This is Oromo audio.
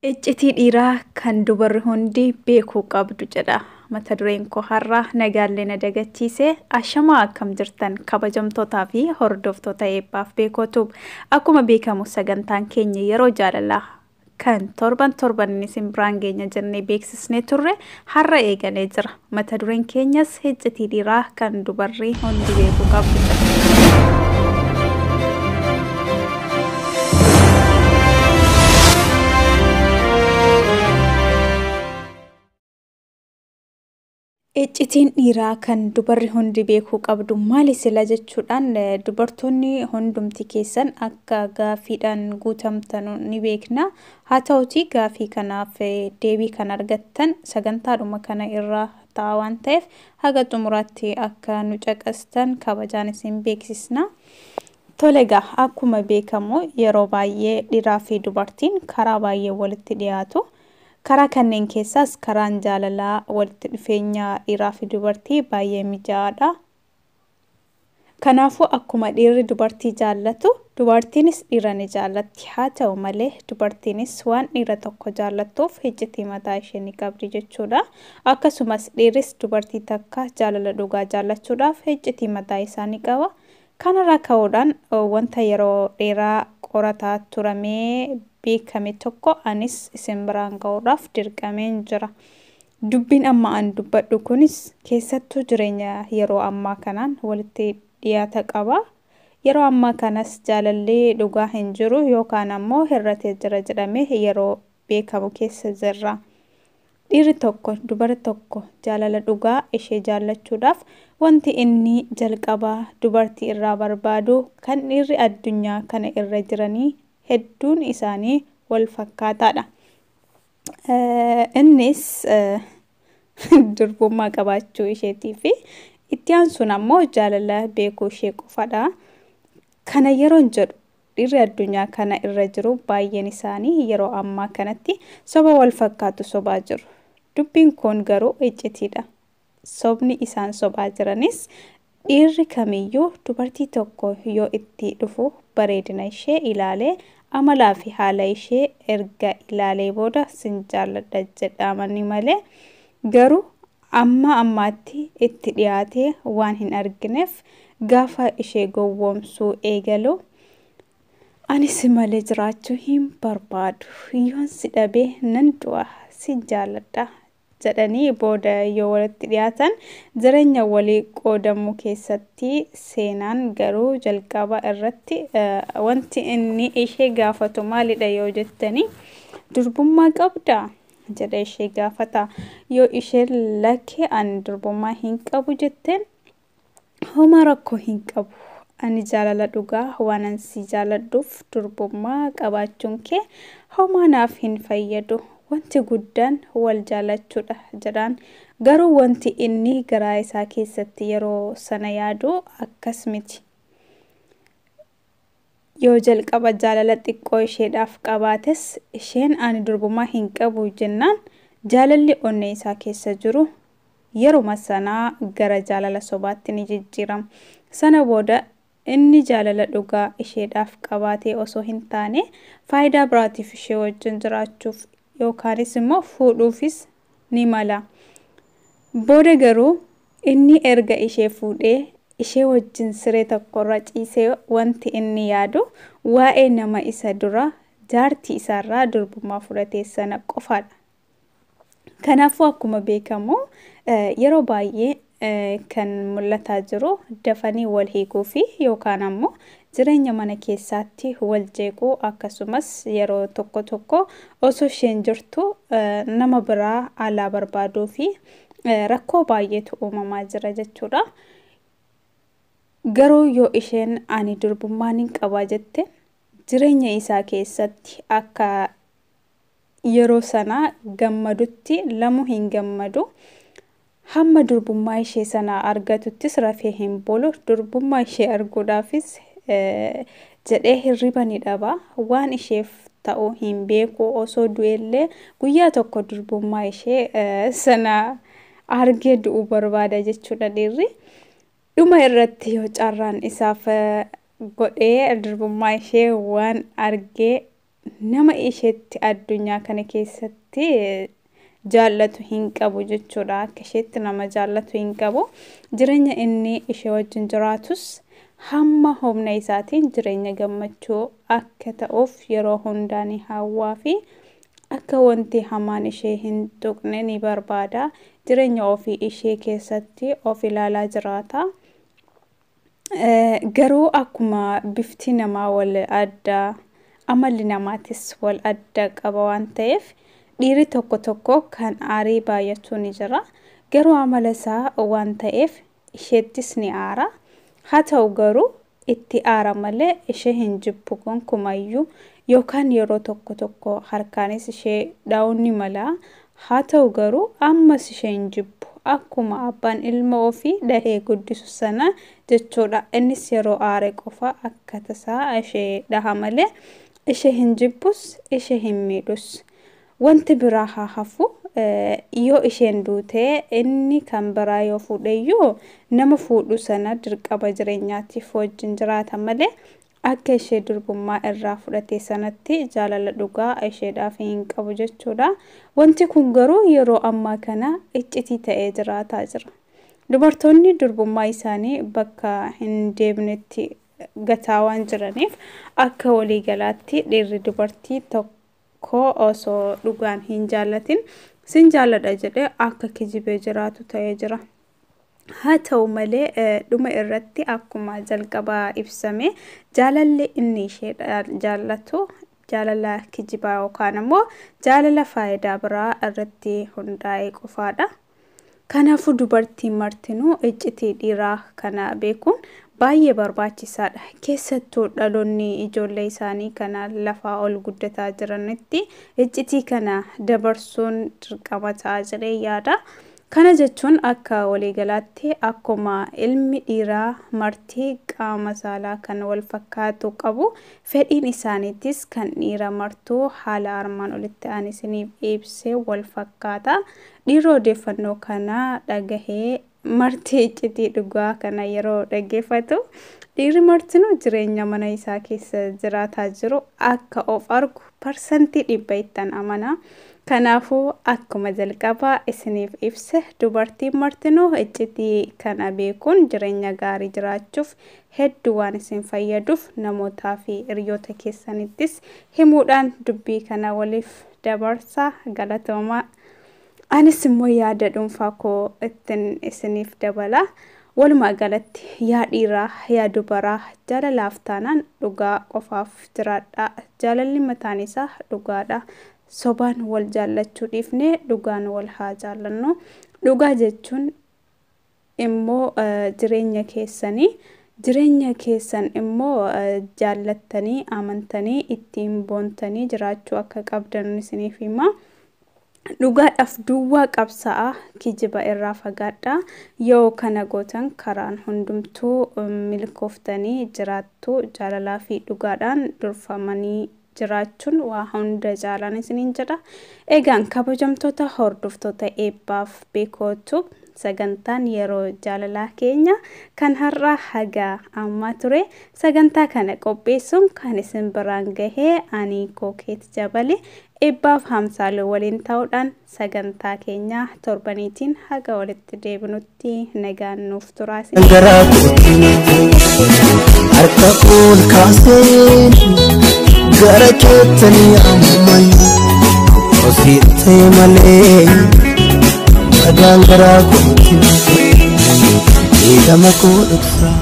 Iccitii dhiiraa kan dubarri hundi beekuu qabdu jedha. Mata dureen koo har'aa nagaallee na dagachiise. Ashamaa akkam jirtan kabajamtootaa fi hordoftoota eebbaaf beekootu. Akkuma beekamu sagantaan keenya yeroo jaalalaa kan torban isin biraan geenya jennee beeksisnee turre har'a eegalee jira. Mata dureen keenyas iccitii dhiiraa kan dubarri hundi beekuu qabdu jedha. Iccitiin dhiiraa kan dubarri hundi beekuu qabdu maali sila jechuudhaan dubartoonni hundumti keessan akka gaafiidhaan guutamtan ni beekna. Haa ta'uutii gaafii kanaaf deebii kan argattan sagantaadhuma kana irraa ta'a waan ta'eef haga xumuraatti akka nu caqastan kabajaan isin beeksisna. Tole egaa akkuma beekamu yeroo baay'ee dhiiraa fi dubartiin karaa baay'ee walitti dhiyaatu. Karaa kanneen keessaas karaan jaalalaa walitti dhufeenya dhiiraa fi dubartii baay'ee mijaa'aadha. Kanaafuu akkuma dhiirri dubartii jaallatu, dubartiinis dhiira ni jaallatti. Haa ta'u malee dubartiinis waan dhiira tokko jaallattuuf iccitii mataa ishee ni qabdi jechuudha. Akkasumas dhiirris dubartii takka jaalala dhugaa jaallachuudhaaf iccitii mataa isaa ni qaba. Kanarraa ka'uudhaan wanta yeroo dheeraa qorataa turamee beekame tokko anis isin biraan ga'uudhaaf dirqameen jira. Dubbiin amma an dubbadhu kunis keessattuu jireenya yeroo ammaa kanaan walitti dhiyaata qaba. Yeroo ammaa kanas jaalallee dhugaa hin jiru yookaan ammoo hir'atee jira jedhamee yeroo beekamu keessa jirra. Dhiirri tokko dubara tokko jaalala dhugaa ishee jaallachuudhaaf wanti inni jalqabaa dubartii irraa barbaadu kan dhiirri addunyaa kana irra jiranii hedduun isaanii wal fakkaataadha. Innis durbummaa qabaachuu isheetii fi itti aansuun ammoo jaalala beekuu ishee qofadha. Kana yeroon jedhu dhiirri addunyaa kana irra jiru baay'een isaanii yeroo ammaa kanatti soba wal fakkaatu sobaa jiru. Dubbiin kun garuu iccitiidha. Sobni isaan sobaa jiranis dhiirri kamiyyuu dubartii tokko yoo itti dhufu bareedina ishee ilaalee amalaa fi haala ishee erga ilaalee booda sin jaalladha jedhamani malee garuu ammaatti itti dhiyaatee waan hin argineef gaafa ishee gowwoomsuu eegalu ani si malee jiraachuu hin barbaadu yoon si dhabee nan du'a si jaalladha jedhanii booda yoo walitti dhiyaatan jireenya walii qoodamuu keessatti seenaan garuu jalqaba irratti wanti inni ishee gaafatu maalidha yoo jettanii durbummaa qabda jedha ishee gaafata. Yoo ishee lakkee ani durbummaa hin qabu jetteen homaa rakkoo hin qabu. Ani jaalala dhugaa waan ansi jaaladhuuf durbummaa qabaachuun kee homaa naaf hin fayyadu. Wanti guddaan wal jaalachuudha jedhaan garuu wanti inni garaa isaa keessatti yeroo sana yaadu akkas miti. Yoo jalqaba jaalala xiqqoo isheedhaaf qabaates isheen ani durbummaa hin qabu jennaan jaalalli onnee isaa keessa jiru yeruma sanaa gara jaalala sobaatti ni jijjiirama. Sana booda inni jaalala dhugaa isheedhaaf qabaatee osoo hin taane faayidaa biraatiif ishee wajjin jiraachuuf yookaanis immoo fuudhuufis ni mala. Booda garuu inni erga ishee fuudhee ishee wajjin siree tokkorra ciisee wanti inni yaadu waa'ee nama isa dura jaartii isaarraa durbummaa fudhatee sana qofaadha. Kanaafuu akkuma beekamu yeroo baay'ee kan mul'ataa jiru dafanii wal hiikuu fi yookaan ammoo jireenya mana keessaatti wal jeequu akkasumas yeroo tokko osoo isheen jirtu nama biraa alaa barbaaduu fi rakkoo baay'eetu uumamaa jira jechuudha. Garuu yoo isheen ani durbummaa hin qabaa jette jireenya isaa keessatti akka yeroo sanaa gammadutti lamu hin gammadu. Hamma durbummaa ishee sana argatuttis rafee hin bulu. Durbummaa ishee arguudhaafis jedhee hirriba ni dhaba. Waan isheef ta'u hin beeku osoo du'ellee guyyaa tokko durbummaa ishee sana argee du'uu barbaada jechuudha dhiirri. Dhuma irratti yoo carraan isaaf godhee durbummaa ishee waan argee nama isheetti addunyaa kana keessatti jaallatu hin qabu jechuudha. Akka isheetti nama jaallatu hin qabu. Jireenya inni ishee wajjin jiraatus hamma humna isaatiin jireenya gammachuu akka ta'uuf yeroo hundaan hawwaa fi akka wanti hamaan ishee hin tuqne ni barbaada. Jireenya ofii ishee keessatti of ilaalaa jiraata. Garuu akkuma bifti namaa wal adda, amalli namaatis wal adda qaba waan ta'eef dhiirri tokko tokko kan aarii baay'atu ni jira. Garuu amala isaa waan ta'eef isheettis ni aara. Haa ta'u garuu itti aara malee ishee hin jibbu gonkumayyuu yookaan yeroo tokko tokko harkaanis ishee dhaa'uun ni mala. Haa ta'u garuu ammas ishee hin jibbu. Akkuma abbaan ilma ofii dhahee guddisu sana jechuudha. Innis yeroo aare qofa akka tasaa ishee dhaha malee ishee hin jibbus, ishee hin miidhus. Wanti biraa haa hafu yoo isheen duutee inni kan biraa yoo fuudheyyuu nama fuudhu sana dirqama jireenyaatiif wajjin jiraata malee akka ishee durbummaa irraa fudhate sanatti jaalala dhugaa isheedhaaf hin qabu jechuudha. Wanti kun garuu yeroo ammaa kana iccitii ta'ee jiraataa jira. Dubartoonni durbummaa isaanii bakka hin deebnetti gataa waan jiraniif akka waliigalaatti dhiirri dubartii tokko osoo dhugaan hin jaallatin sin jaalladha jedhee akka kijibee jiraatu ta'ee jira. Haa ta'u malee dhuma irratti akkuma jalqabaa ibsame jaalalli inni ishee jaallatu jaalala kijibaa yookaan immoo jaalala faayidaa biraa irratti hundaa'ee qofaadha. Kanaafuu dubartiin martinuu iccitii dhiiraa kana beekuun baay'ee barbaachisaadha. Keessattuu dhaloonni ijoollee isaanii kana lafaa ol guddataa jiranitti iccitii kana dabarsuun dirqama ta'aa jiree yaada. Kana jechuun akka waliigalaatti akkuma ilmi dhiiraa martii qaama saalaa kan wal fakkaatu qabu fedhiin isaaniitis kan dhiira martuu haala armaan olitti aanisiniif ibsee wal fakkaata. Dhiirri odeeffannoo kana dhagahee martii iccitii dhugaa kana yeroo dhaggeeffatu dhiirri martinuu jireenya mana isaa keessa jiraataa jiru akka of argu parsantii 100 amana. Kanaafuu akkuma jalqabaa isiniif ibse dubartiin martinuu iccitii kana beekuun jireenya gaarii jiraachuuf hedduu waan isin fayyaduuf namootaa fi hiriyoota keessanittis himuudhaan dubbii kana waliif dabarsaa. Galatoomaa. Anis immoo yaada dhuunfaa koo ittiin isiniif dabala. Walumaa galatti yaa dhiiraa yaa dubaraa jaalalaaf taanaan dhugaa qofaaf jiraadha. Jaalalli mataan isaa dhugaadha. Sobaan wal jaallachuu dhiifnee dhugaan wal haa jaallannu. Dhugaa jechuun immoo jireenya keessan immoo jaallattanii amantanii ittiin boontanii jiraachuu akka qabdan isiniif hima. Dhugaadhaaf duwwaa qabsaa'aa kijiba irraa fagaadhaa. Yoo kana gootan karaan hundumtuu milkooftanii jiraattu. Jaalalaa fi dhugaadhaan durfamanii jiraachuun waa hunda jaalan isiniin jedha. Egaan kabajamtoota hordoftoota eebbaaf beekootu sagantaan yeroo jaalalaa keenya kan har'a haga ammaa ture. Sagantaa kana qopheessuun kan isin biraan gahee ani Kookeet Jabale eebbaaf Hamsaaluu waliin ta'uudhaan sagantaa keenya torbaniitiin haga walitti deebinutti nagaan nuuf turaa. Gara keettanii ammayyu osiittee malee dhagaan garaa kootti miidhama koo dhoksaa.